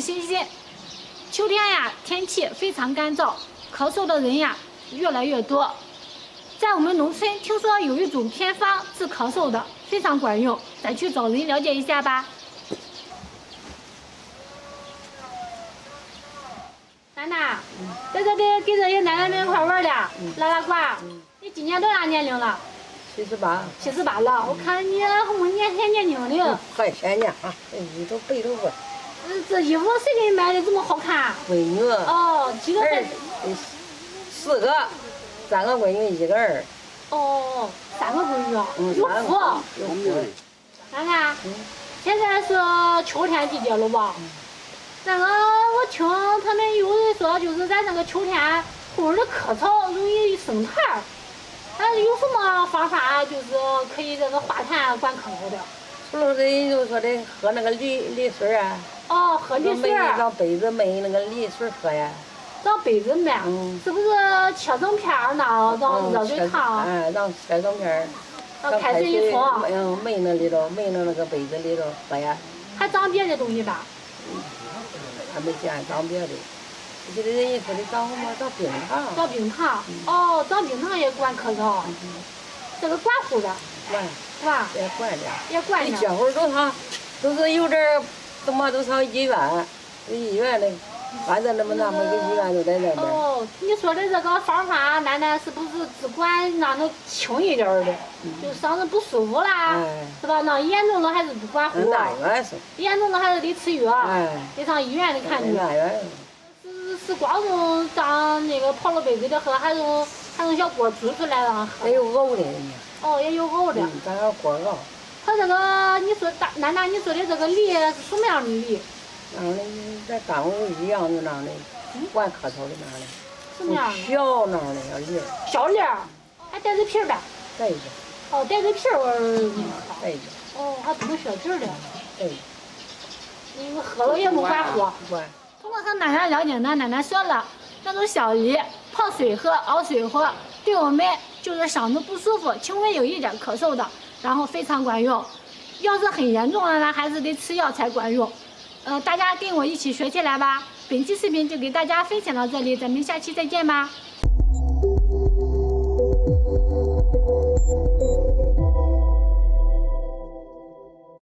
自信心。秋天呀，天气非常干燥，咳嗽的人呀越来越多。在我们农村，听说有一种偏方治咳嗽的，非常管用，咱去找人了解一下吧。楠楠，在这里跟着爷奶奶们一块玩的，拉拉呱。你今年多大年龄了78。78了，我看你和我年轻年轻的。快些呢啊！衣都背都过。这衣服谁给你买的这么好看？闺女。哦，几个孩子？4个，3个闺女，1个儿。哦，3个闺女，有福。有福。楠楠，现在是秋天季节了吧？那个我听他们有人说，就是咱那个秋天或者咳嗽容易生痰儿，有什么方法就是可以这个化痰管咳嗽的？除了人就说的喝那个梨水啊。哦，喝梨水。让杯子焖那个梨水喝呀。让杯子焖，是不是切成片儿呢？让热水烫。让切成片儿。让开水一冲。焖那里头，焖到那个杯子里头喝呀。还长别的东西吧？还没见长别的。我记得人家说的长什么？长冰糖。长冰糖。哦，长冰糖也管咳嗽。这个管乎的。管。也管点。也管点。这会儿都是有点怎么都上医院，医院的，反正那么每个医院都在那边。哦，你说的这个方法，奶奶是不是只管让那轻一点的，就嗓子不舒服啦，是吧？那严重了还是不管乎？严重了还是得吃药，得上医院里看去。是光用当那个泡了杯子里喝，还用小锅煮出来让喝？还有熬的。哦，也有熬的。咱要锅熬。它这个你说奶奶，你说的这个梨是什么样的梨？那的在干物一样的那的，管咳嗽的那的。什么样的？小那的小梨。小梨，还带着皮儿的。带着。哦，带着皮儿带着。哦，还不能削皮儿的。带着。你喝了也不管乎。不管。通过和奶奶了解呢，奶奶说了，那种小梨泡水喝，熬水喝，对我们就是嗓子不舒服、轻微有一点咳嗽的。然后非常管用，要是很严重了呢，还是得吃药才管用。大家跟我一起学起来吧。本期视频就给大家分享到这里，咱们下期再见吧。